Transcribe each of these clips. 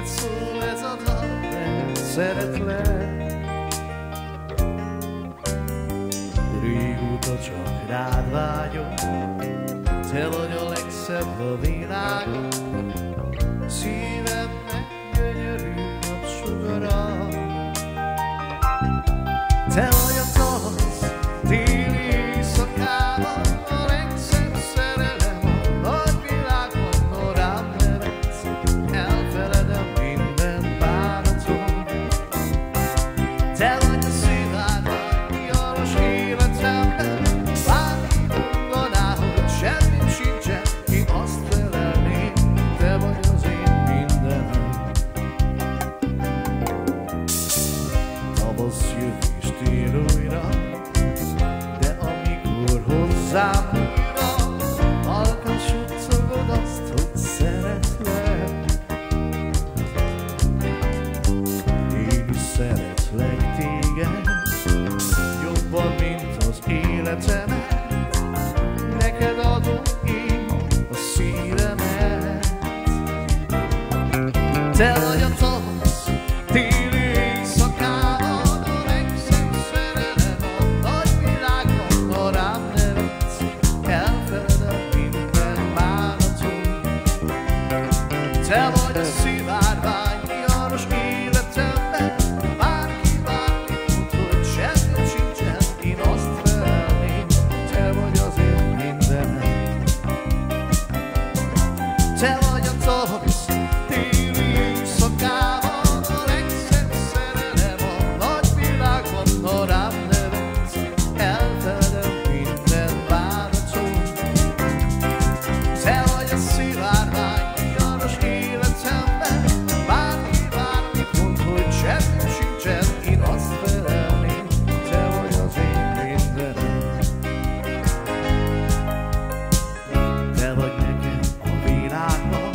neked szól ez a dal, mert szeretlek. Régóta csak rád vágyom, te vagy a legszebb a világon. Szívemnek gyönyörű napsugara. Te vagy a tavasz téli éjszakában, a legszebb szerelem a nagy világon. Ha rám nevetsz, elfeledem minden bánatom. Te vagy a szilárd vágyalos életemben, bárki mondaná, hogy semmim sincsen, én azt felelném, te vagy az én mindenem. Tavasz jön és tél újra, de amikor hozzám újra, halkan suttogod azt, hogy szeretlek. Én is szeretlek téged, jobban, mint az életemet. Neked adom én a szívemet. Te vagy a tavasz téli éjszakában, a legszebb szerelem a nagy világon. Ha rám nevetsz, elfeledem minden bánatom. Te vagy a szilárd vágyalos életemben, bárki mond, hogy semmim sincsen, én azt felelném, te vagy az én mindenem. Te vagy a tavasz téli éjszakában, a legszebb szerelem a nagy világon. Ha rám nevetsz, elfeledem minden bánatom. Te vagy a szilárd vágyalos életemben, bárki mond, hogy semmim sincsen, én azt felelném, te vagy az én mindenem. Te vagy nekem a világban,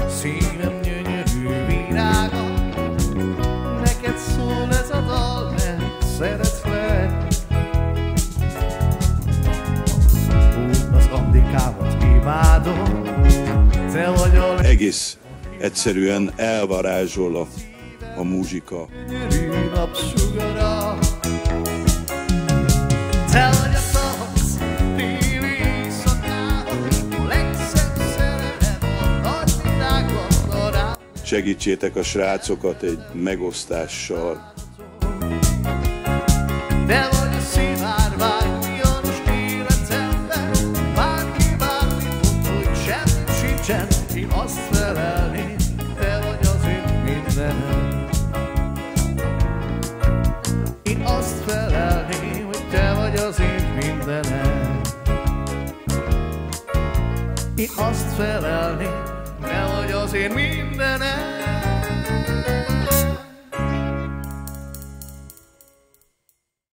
szívem gyönyörű virága. Neked szól ez a dal, mert szeretlek. Úgy az Andikámat imádom, te vagy a Egész egyszerűen elvarázsol a muzsika. gyönyörű napsugara. Te vagy a tavasz téli éjszakában, a legszebb szerelem a nagy világon. Ha rám Segítsétek a srácokat egy megosztással. te vagy a szilárd vágyalos életemben, bárki mond, hogy semmim sincsen, én azt felelném, te vagy az én mindenem. Én azt felelném, hogy te vagy az én mindenem. Én azt felelném, te vagy az én mindenem.